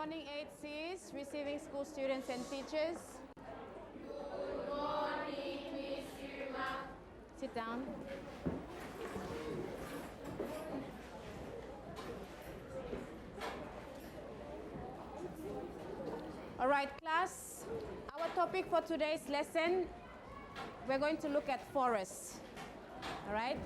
morning, 8Cs, receiving school students and teachers. Good morning, Miss Irma. Sit down. All right, class. Our topic for today's lesson, we're going to look at forests. All right?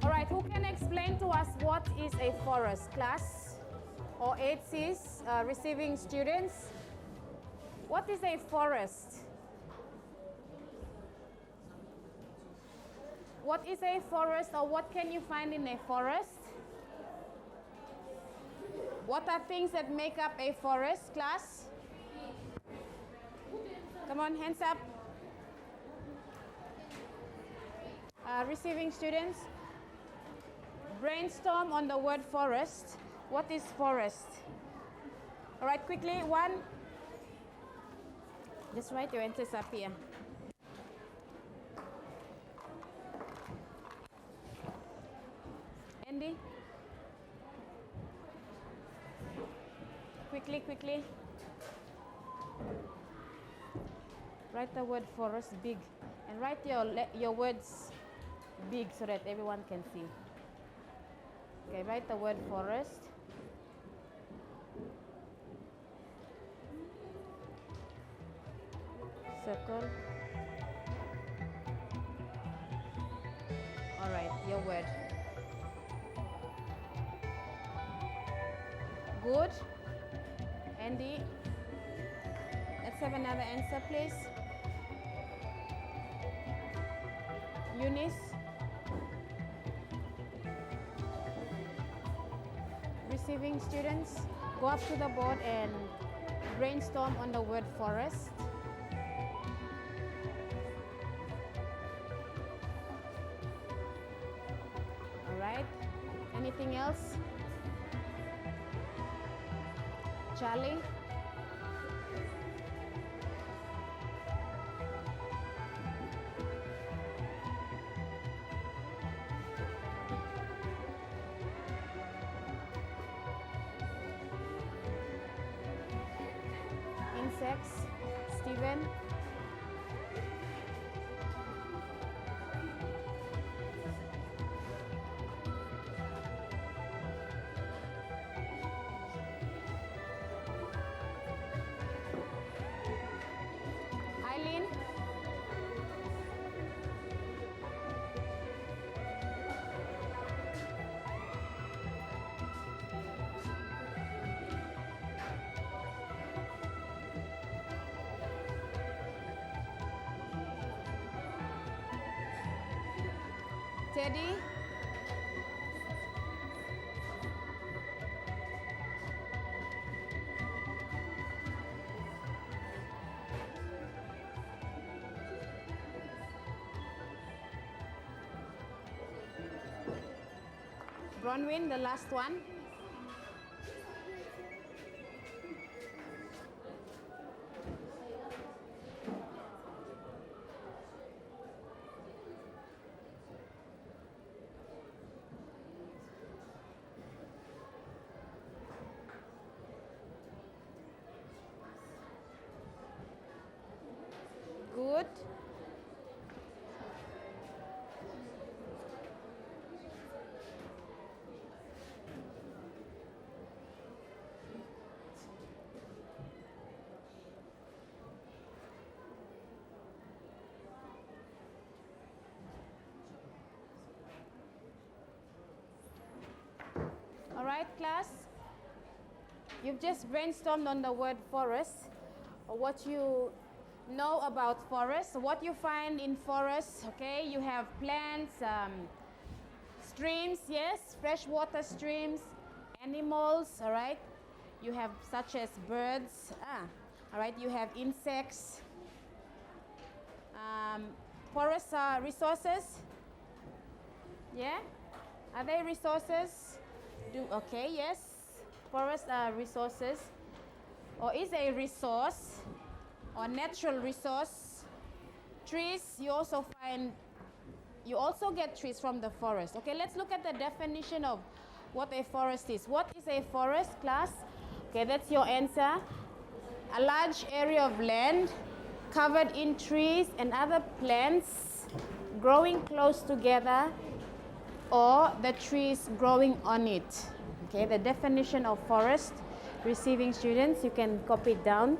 All right, who can explain to us what is a forest, class? Or 8Cs, receiving students? What is a forest? What is a forest, or what can you find in a forest? What are things that make up a forest, class? Come on, hands up. Receiving students, brainstorm on the word forest. What is forest? All right, quickly, one. Just write your answers up here. Andy? Quickly. Write the word forest big. And write your words big so that everyone can see. Okay, write the word forest. Circle. All right, your word. Good. Andy, let's have another answer, please. Eunice. Receiving students, go up to the board and brainstorm on the word forest. All right. Anything else? Charlie? Insects? Steven? Eileen? Teddy? Bronwyn, the last one. Good. All right, class. You've just brainstormed on the word forest, or what you know about forests, what you find in forests. Okay, you have plants, streams, yes, freshwater streams, animals. All right, you have such as birds. All right, you have insects. Forests are resources. Yeah, are they resources? Okay, yes. Forests are resources, or is a resource or natural resource. Trees, you also get trees from the forest. Okay, let's look at the definition of what a forest is. What is a forest, class? Okay, that's your answer. A large area of land covered in trees and other plants growing close together, or the trees growing on it. Okay, the definition of forest. Receiving students, you can copy it down.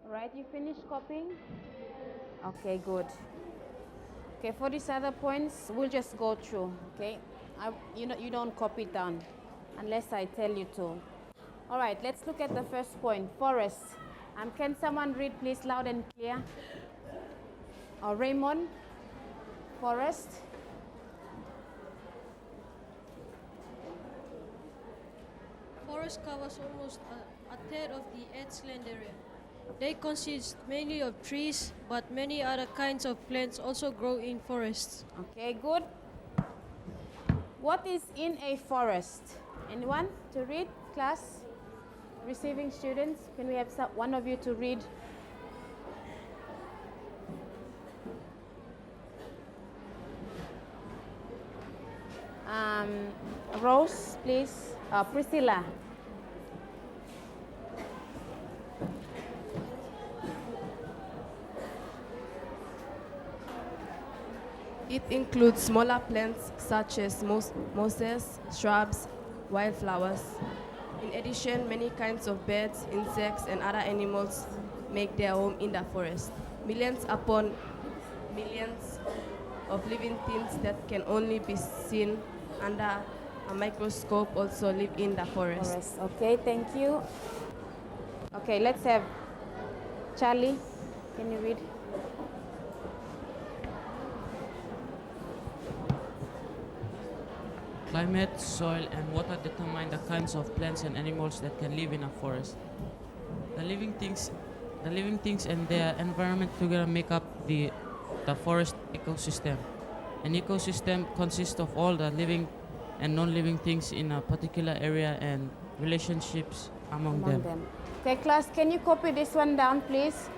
All right, you finished copying? Okay, good. Okay, for these other points, we'll just go through, okay? You don't copy it down unless I tell you to. All right, let's look at the first point, forest. Can someone read, please, loud and clear? Raymond, forest. Forest covers almost a third of the Earth's land area. They consist mainly of trees, but many other kinds of plants also grow in forests. Okay, good. What is in a forest? Anyone to read, class? Receiving students, can we have one of you to read? Rose, please. Priscilla. It includes smaller plants such as mosses, shrubs, wildflowers. In addition, many kinds of birds, insects, and other animals make their home in the forest. Millions upon millions of living things that can only be seen under a microscope also live in the forest. Okay, thank you. Okay, let's have Charlie. Can you read? Climate, soil, and water determine the kinds of plants and animals that can live in a forest. The living things and their environment together make up the forest ecosystem. An ecosystem consists of all the living and non-living things in a particular area and relationships among them. Okay, class, can you copy this one down, please?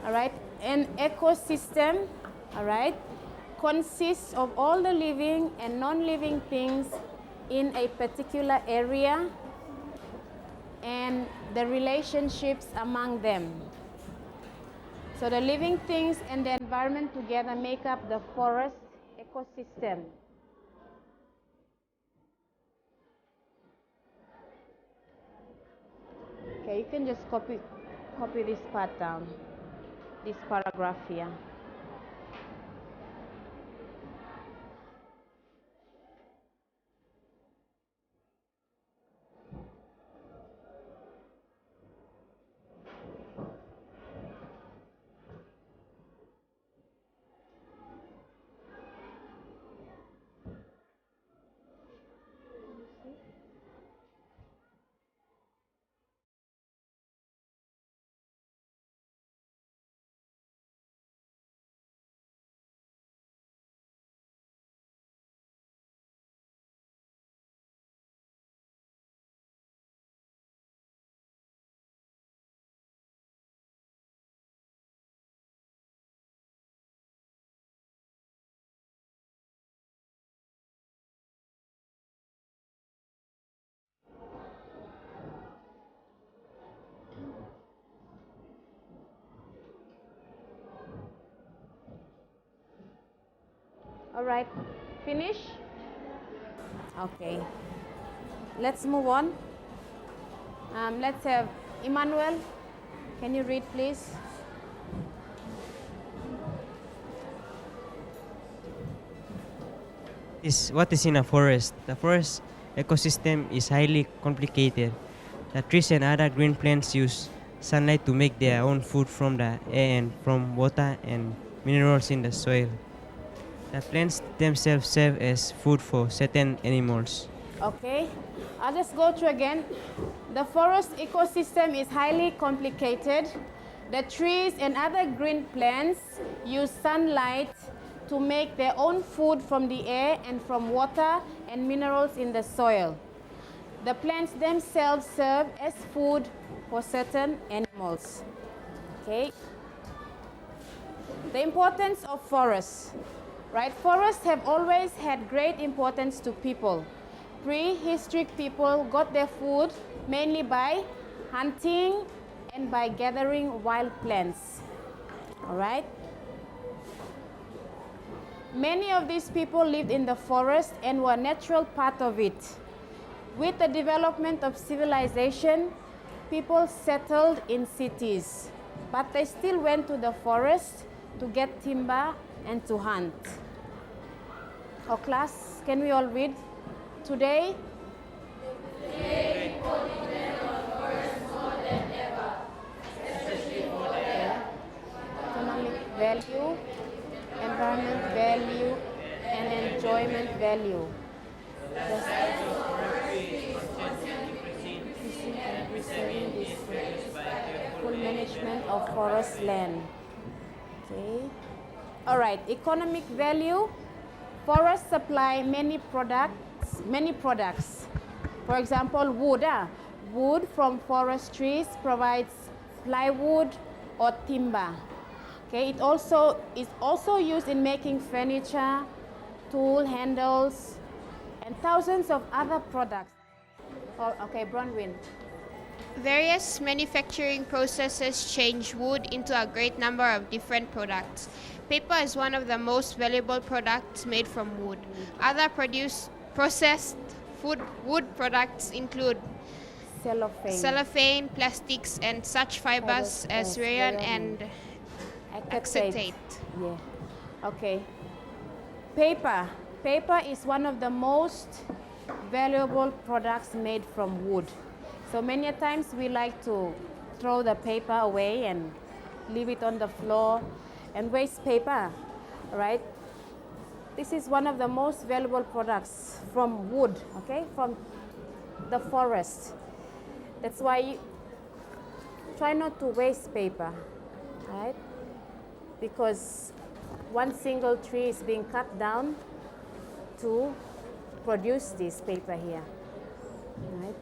All right, an ecosystem, all right, consists of all the living and non-living things in a particular area and the relationships among them. So the living things and the environment together make up the forest ecosystem. Okay, you can just copy this part down, this paragraph here. All right, finish? Okay. Let's move on. Let's have Emmanuel. Can you read, please? What is in a forest? The forest ecosystem is highly complicated. The trees and other green plants use sunlight to make their own food from the air and from water and minerals in the soil. The plants themselves serve as food for certain animals. Okay, I'll just go through again. The forest ecosystem is highly complicated. The trees and other green plants use sunlight to make their own food from the air and from water and minerals in the soil. The plants themselves serve as food for certain animals. Okay. The importance of forests. Right? Forests have always had great importance to people. Prehistoric people got their food mainly by hunting and by gathering wild plants. All right? Many of these people lived in the forest and were a natural part of it. With the development of civilization, people settled in cities, but they still went to the forest to get timber and to hunt. Our class, can we all read? Today, economic value, environment value, and enjoyment value. Full management of forest land. Okay. All right. Economic value. Forests supply many products. For example, wood. Wood from forest trees provides plywood or timber. Okay. It is also used in making furniture, tool handles, and thousands of other products. Oh, okay, Bronwyn. Various manufacturing processes change wood into a great number of different products. Paper is one of the most valuable products made from wood. Other processed wood products include cellophane, plastics, and such fibers as rayon and acetate. Yeah. Okay. Paper. Paper is one of the most valuable products made from wood. So many times we like to throw the paper away and leave it on the floor and waste paper, right? This is one of the most valuable products from wood, okay, from the forest. That's why you try not to waste paper, right? Because one single tree is being cut down to produce this paper here, right?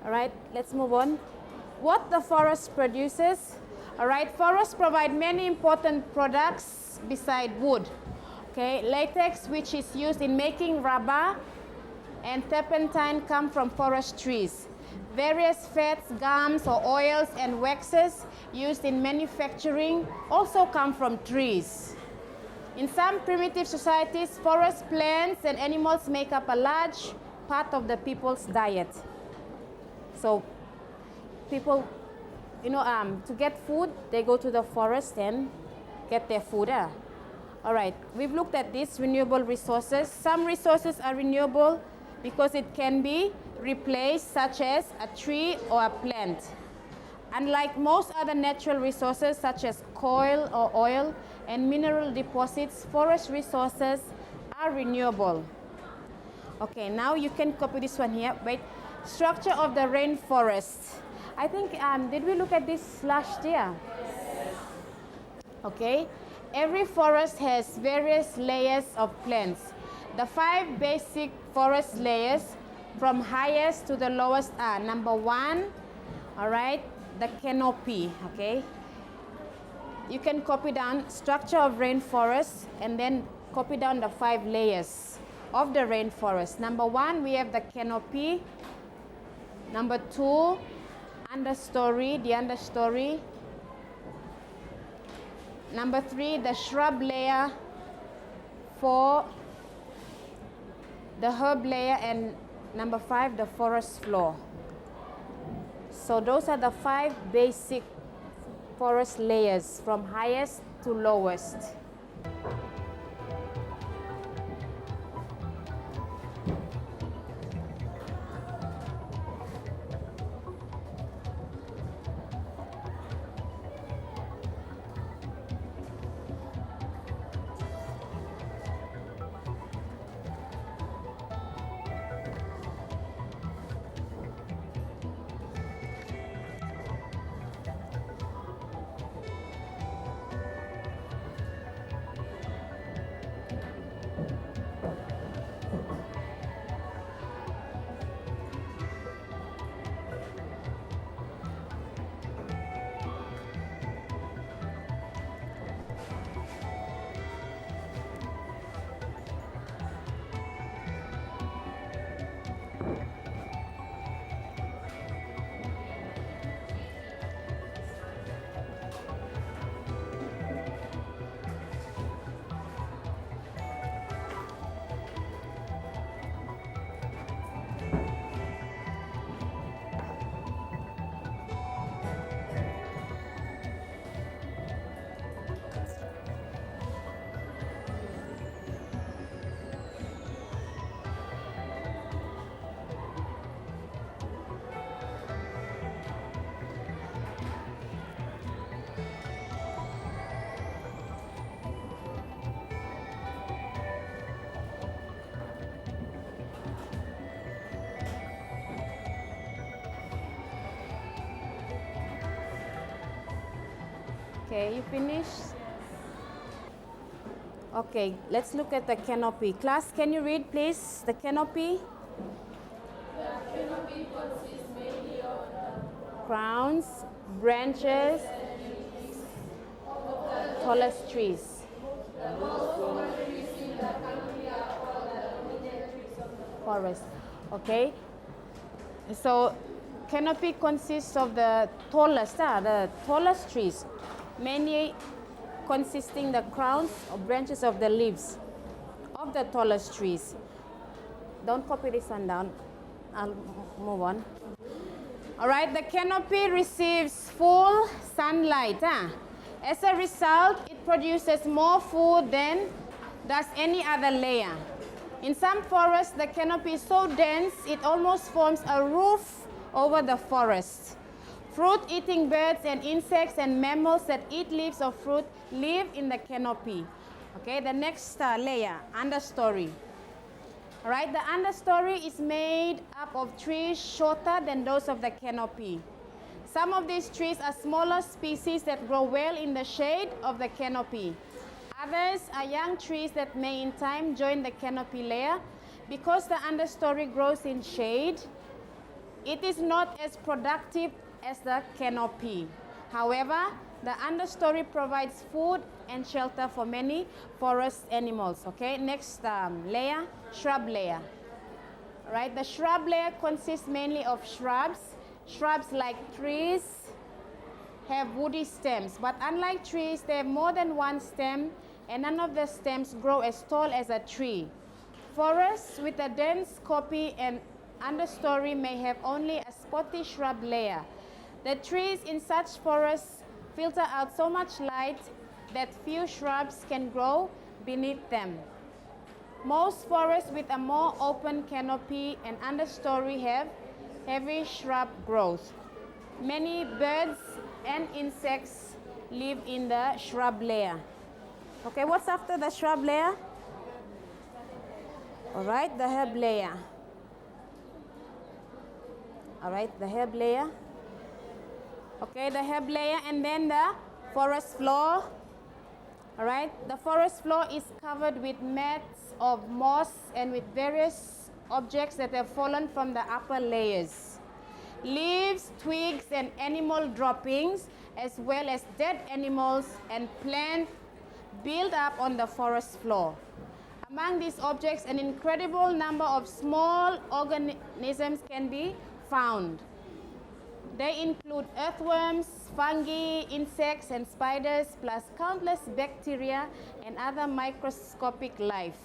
All right, let's move on. What the forest produces. All right, forests provide many important products beside wood. Okay, latex, which is used in making rubber, and turpentine come from forest trees. Various fats, gums, or oils and waxes used in manufacturing also come from trees. In some primitive societies, forest plants and animals make up a large part of the people's diet. So people, to get food, they go to the forest and get their food. All right, we've looked at these renewable resources. Some resources are renewable because it can be replaced, such as a tree or a plant. Unlike most other natural resources, such as coal or oil and mineral deposits, forest resources are renewable. Okay, now you can copy this one here. Wait. Structure of the rainforest. I think, did we look at this last year? Okay. Every forest has various layers of plants. The 5 basic forest layers from highest to the lowest are: number 1, all right, the canopy, okay. You can copy down structure of rainforest and then copy down the 5 layers of the rainforest. Number 1, we have the canopy. Number 2, understory, the understory. Number 3, the shrub layer. 4, the herb layer, and number 5, the forest floor. So those are the 5 basic forest layers from highest to lowest. Okay, you finished? Okay, let's look at the canopy. Class, can you read, please, the canopy? The canopy consists mainly of crowns, branches, tallest trees. The most common trees in the canopy are called the dominant trees of the forest. Okay, so canopy consists of the tallest trees, mainly consisting the crowns or branches of the leaves of the tallest trees. Don't copy this one down. I'll move on. All right, the canopy receives full sunlight. As a result, it produces more food than does any other layer. In some forests, the canopy is so dense, it almost forms a roof over the forest. Fruit-eating birds and insects and mammals that eat leaves of fruit live in the canopy. Okay, the next layer, understory. All right, the understory is made up of trees shorter than those of the canopy. Some of these trees are smaller species that grow well in the shade of the canopy. Others are young trees that may in time join the canopy layer. Because the understory grows in shade, it is not as productive as the canopy. However, the understory provides food and shelter for many forest animals. Okay, next layer, shrub layer. All right, the shrub layer consists mainly of shrubs. Shrubs like trees have woody stems, but unlike trees, they have more than one stem, and none of the stems grow as tall as a tree. Forests with a dense copy and understory may have only a spotty shrub layer. The trees in such forests filter out so much light that few shrubs can grow beneath them. Most forests with a more open canopy and understory have heavy shrub growth. Many birds and insects live in the shrub layer. Okay, what's after the shrub layer? All right, the herb layer. All right, the herb layer. Okay, the herb layer, and then the forest floor. All right, the forest floor is covered with mats of moss and with various objects that have fallen from the upper layers. Leaves, twigs, and animal droppings, as well as dead animals and plants build up on the forest floor. Among these objects, an incredible number of small organisms can be found. They include earthworms, fungi, insects, and spiders, plus countless bacteria and other microscopic life.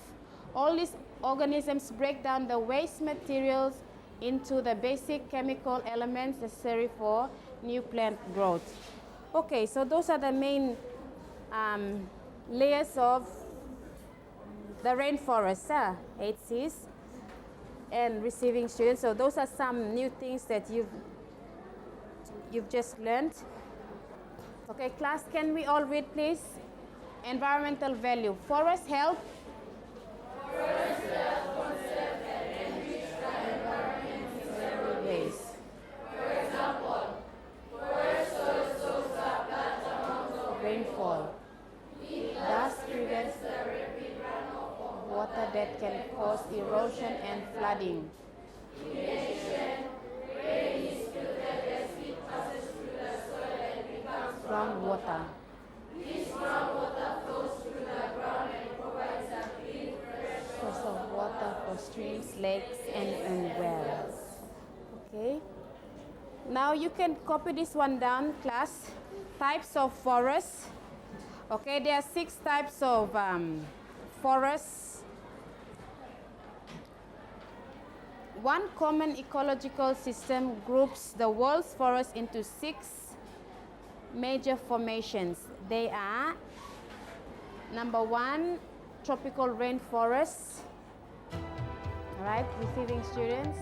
All these organisms break down the waste materials into the basic chemical elements necessary for new plant growth. Okay, so those are the main layers of the rainforest, 8Cs, and receiving students. So those are some new things that you've just learned. Okay, class, can we all read, please? Environmental value. Forest help. Ways. Rainfall. Thus prevents water that can cause erosion and flooding. Groundwater. Source of water for streams, lakes, and wells. Okay. Now you can copy this one down, class. Types of forests. Okay, there are 6 types of forests. One common ecological system groups the world's forests into 6 major formations. They are, number 1, tropical rainforests. All right, receiving students.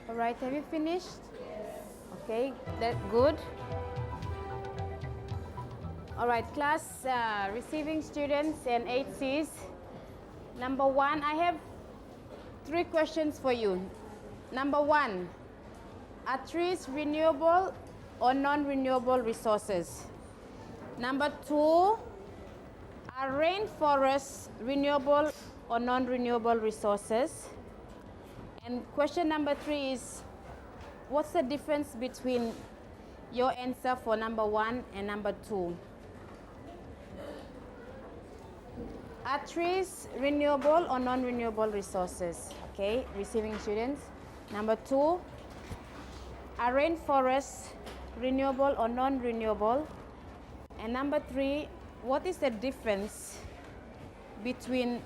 All right, have you finished? Okay, that good. All right, class, receiving students and 8Cs. Number one, I have 3 questions for you. Number one, are trees renewable or non-renewable resources? Number 2, are rainforests renewable or non-renewable resources? And question number 3 is, what's the difference between your answer for number 1 and number 2? Are trees renewable or non-renewable resources? Okay, receiving students. Number 2, are rainforests renewable or non-renewable? And number 3, what is the difference between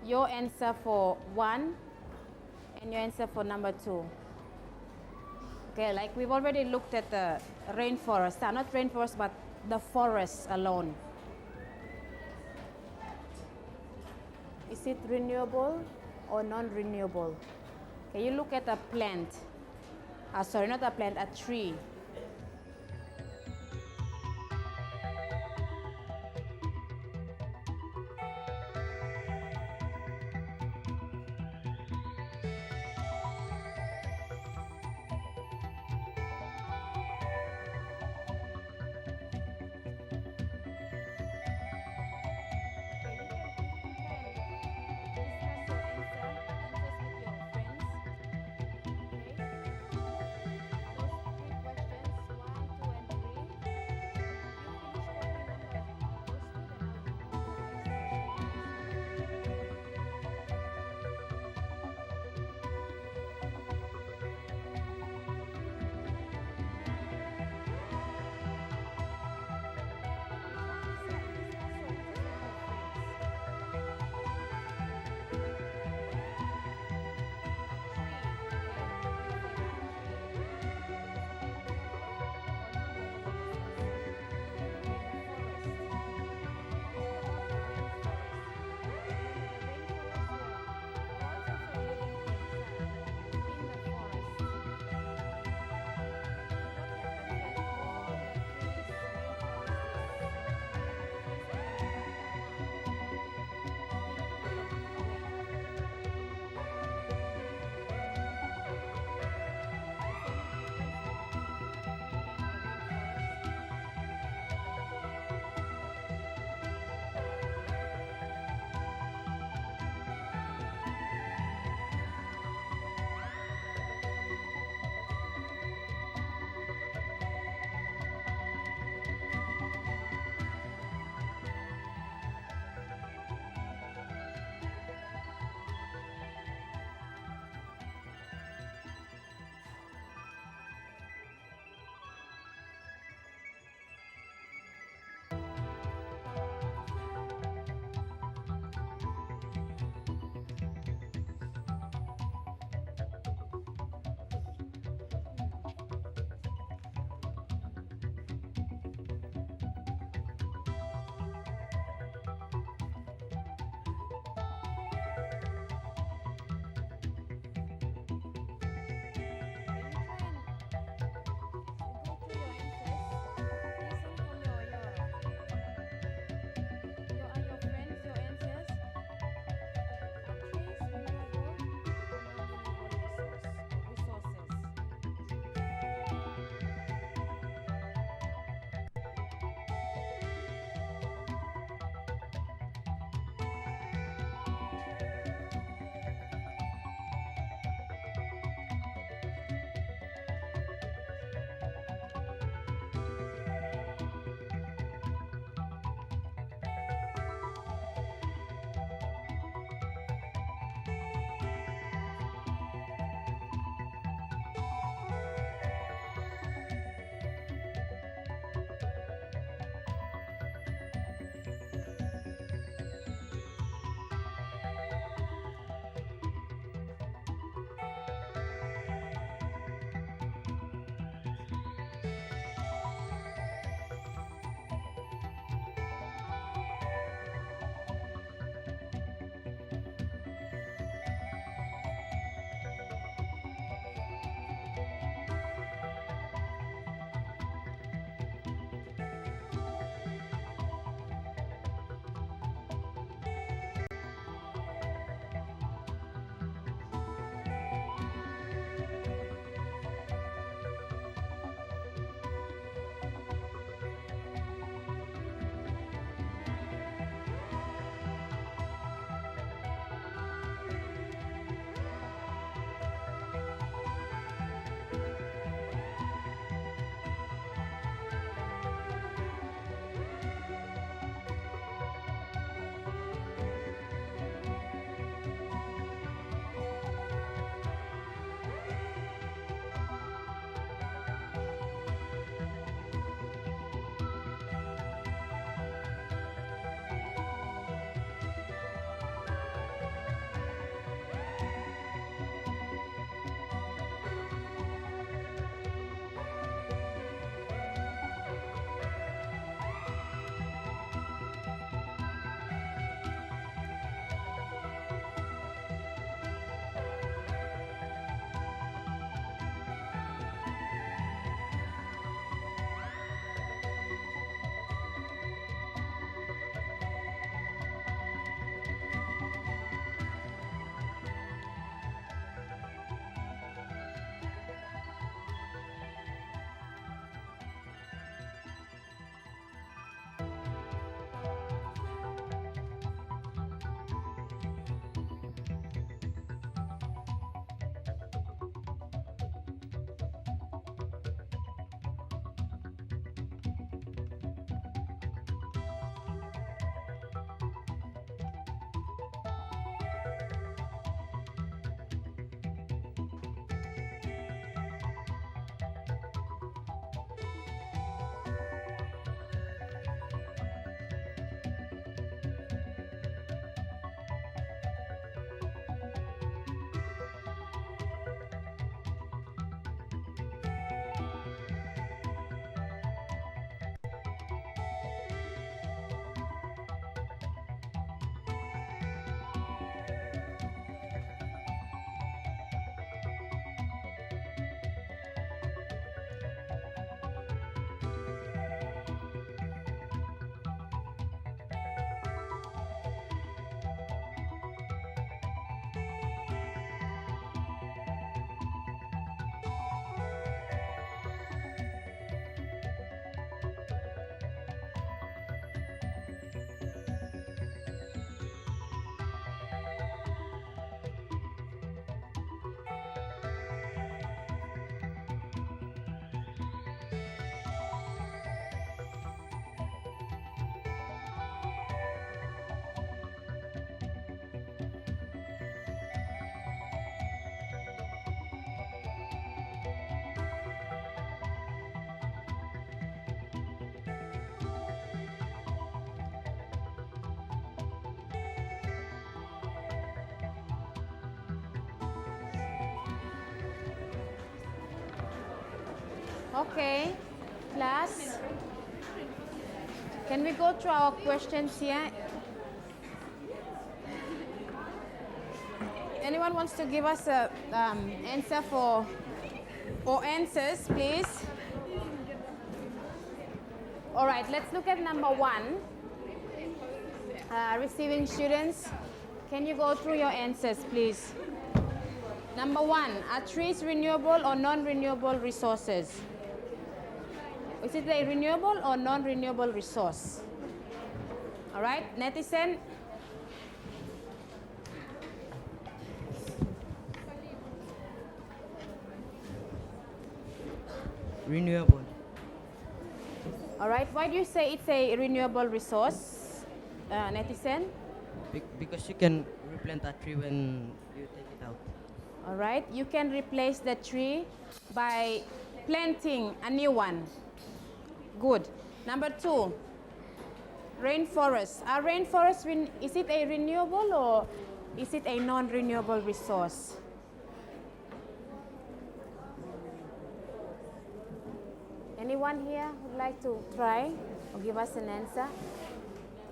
your answer for 1 and your answer for number 2? Okay, like we've already looked at the rainforest, not rainforest, but the forest alone. Is it renewable or non-renewable? Okay, you look at a plant. Sorry, not a plant, a tree. Okay, class. Can we go through our questions here? Anyone wants to give us a answer or answers, please? All right, let's look at number 1. Receiving students, can you go through your answers, please? Number 1, are trees renewable or non-renewable resources? Is it a renewable or non-renewable resource? All right, netizen. Renewable. All right, why do you say it's a renewable resource, netizen? Because you can replant a tree when you take it out. All right, you can replace the tree by planting a new one. Good. Number 2, rainforest. Are rainforests, is it a renewable or is it a non-renewable resource? Anyone here would like to try or give us an answer?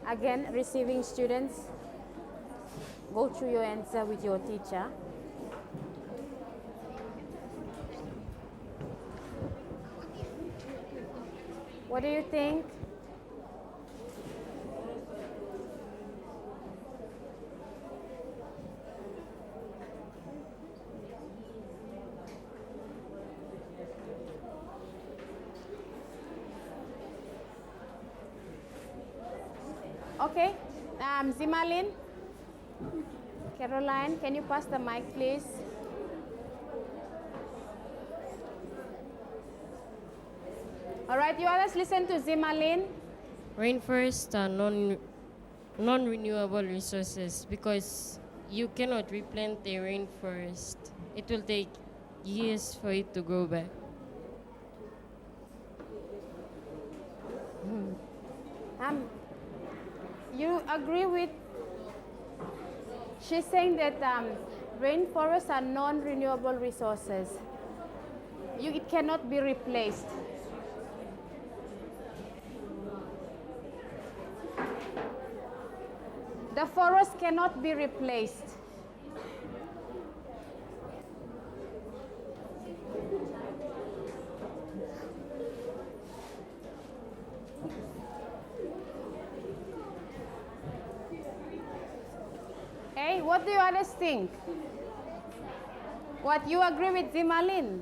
Again, receiving students, go through your answer with your teacher. What do you think? Okay, Zimalin, Caroline, can you pass the mic, please? All right, you others listen to Zimalin. Rainforests are non-renewable resources because you cannot replant a rainforest. It will take years for it to grow back. You agree with, she's saying that rainforests are non-renewable resources. It cannot be replaced. The forest cannot be replaced. Hey, what do you others think? What, you agree with Zimalin?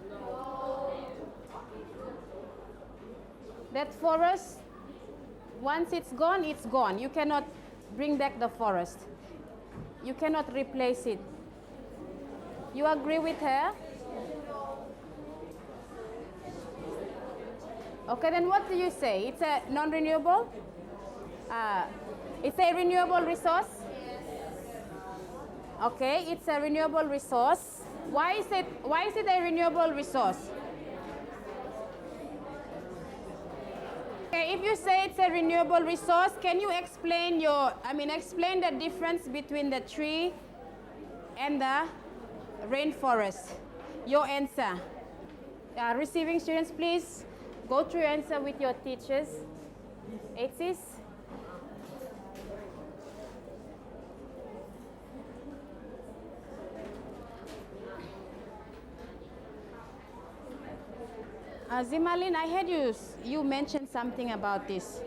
That forest, once it's gone, it's gone. You cannot bring back the forest. You cannot replace it. You agree with her? Okay, then what do you say? It's a non-renewable? It's a renewable resource? Okay, it's a renewable resource. Why is it a renewable resource? Okay, if you say it's a renewable resource, can you explain explain the difference between the tree and the rainforest? Your answer. Receiving students, please go through your answer with your teachers. Atis? Zimalin, I heard you mentioned something about this.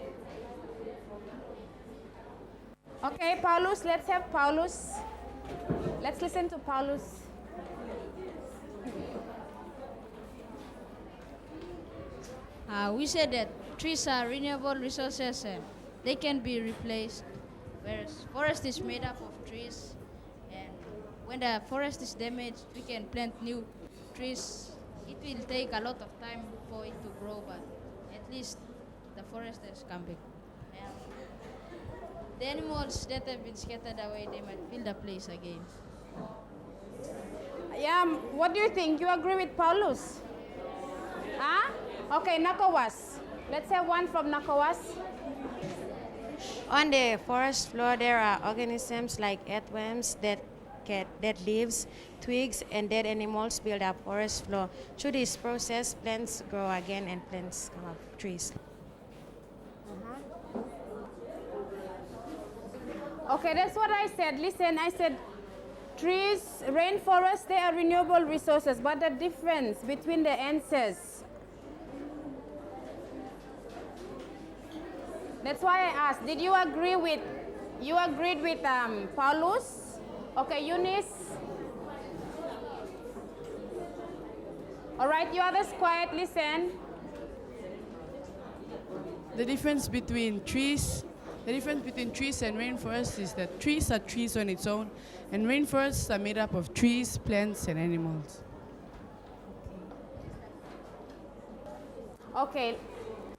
Okay, Paulus, let's have Paulus. Let's listen to Paulus. We said that trees are renewable resources and they can be replaced, whereas forest is made up of trees, and when the forest is damaged, we can plant new trees. It will take a lot of time for it to grow, but at least the forest has come back. And the animals that have been scattered away, they might fill the place again. Yeah, what do you think? You agree with Paulus? Huh? Okay, Nakawas. Let's have one from Nakawas. On the forest floor, there are organisms like earthworms that dead leaves, twigs, and dead animals build up forest floor. Through this process, plants grow again and plants come up, trees. Okay, that's what I said. Listen, I said trees, rainforests, they are renewable resources, but the difference between the answers. That's why I asked, did you agree with, you agreed with Paulus? Okay, Eunice? All right, you others quiet, listen. The difference between trees and rainforests is that trees are trees on its own, and rainforests are made up of trees, plants, and animals. Okay,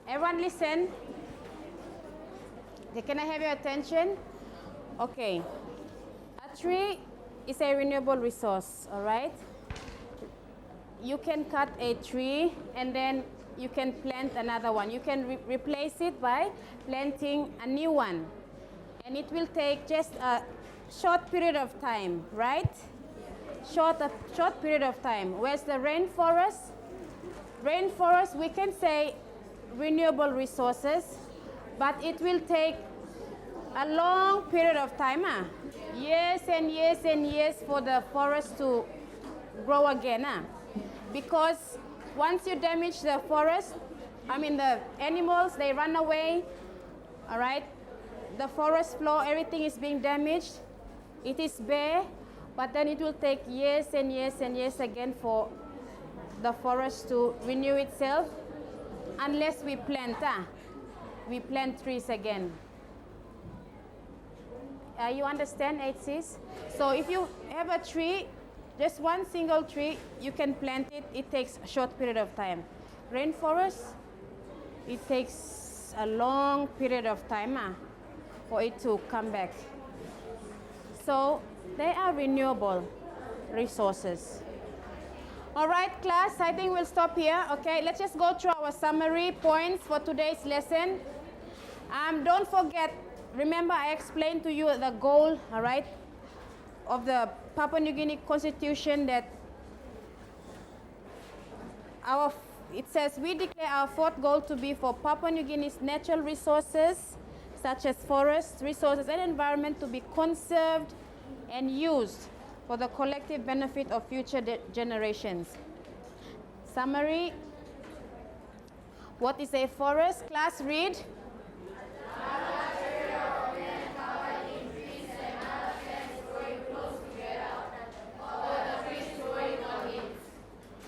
everyone listen. Okay, can I have your attention? Okay, a tree is a renewable resource, all right? You can cut a tree and then you can plant another one. You can replace it by planting a new one. And it will take just a short period of time, right? Short period of time. Whereas the rainforest, we can say renewable resources, but it will take a long period of time. Years and years and years for the forest to grow again. Because once you damage the forest, the animals, they run away, all right? The forest floor, everything is being damaged. It is bare, but then it will take years and years and years again for the forest to renew itself, unless we plant trees again. You understand, HCs? So if you have a tree, just one single tree, you can plant it. It takes a short period of time. Rainforest, it takes a long period of time for it to come back. So they are renewable resources. All right, class, I think we'll stop here. Okay, let's just go through our summary points for today's lesson. Don't forget, remember I explained to you the goal, all right, of the Papua New Guinea Constitution, that it says we declare our fourth goal to be for Papua New Guinea's natural resources, such as forests, resources, and environment, to be conserved and used for the collective benefit of future generations. Summary: what is a forest? Class, read.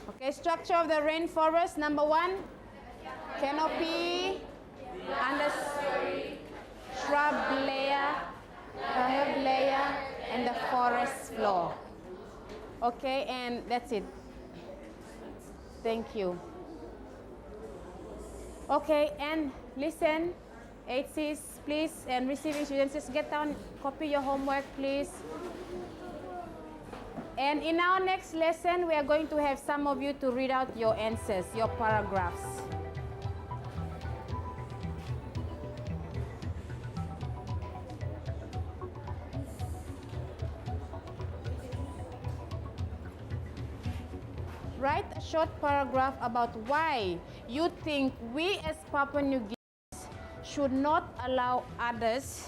Okay, structure of the rainforest. Number one, canopy, understory, shrub layer, herb layer, and the forest floor. Okay, and that's it. Thank you. Okay, and listen, HCs, please, and receiving students, just get down, copy your homework, please. And in our next lesson, we are going to have some of you to read out your answers, your paragraphs. Write a short paragraph about why you think we as Papua New Guineans should not allow others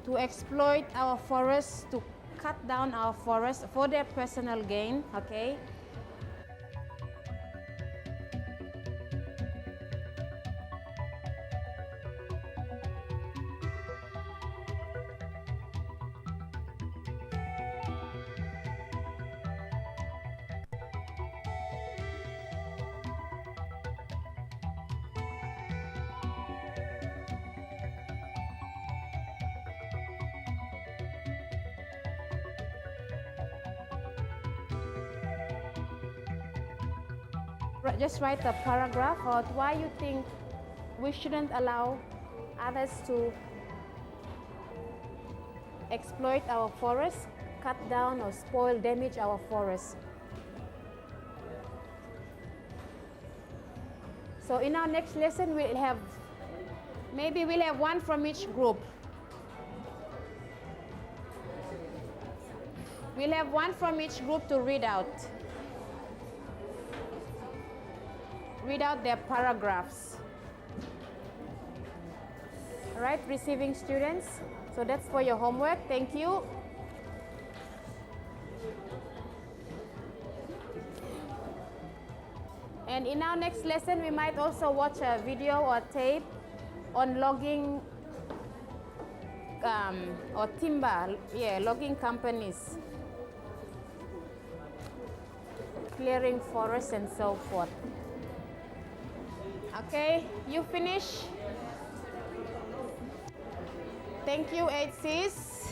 to exploit our forests, to cut down our forests for their personal gain, okay? Just write a paragraph about why you think we shouldn't allow others to exploit our forests, cut down or spoil, damage our forests. So in our next lesson, we'll have one from each group. We'll have one from each group to read out. Read out their paragraphs. All right, receiving students. So that's for your homework. Thank you. And in our next lesson, we might also watch a video or tape on logging or timber, logging companies, clearing forests and so forth. Okay, you finish? Thank you, 8Cs.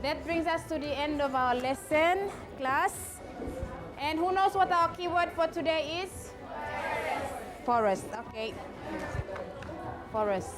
That brings us to the end of our lesson, class. And who knows what our keyword for today is? Forest. Okay. Forest.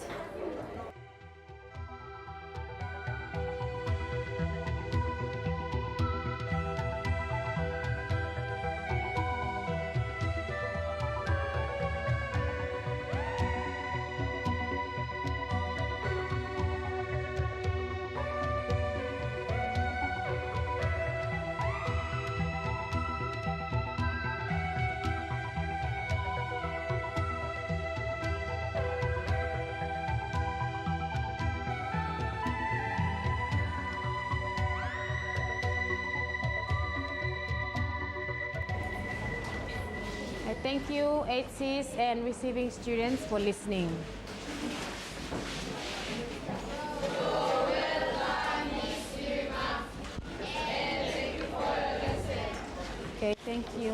Thank you, 8Cs and receiving students, for listening. Okay, thank you.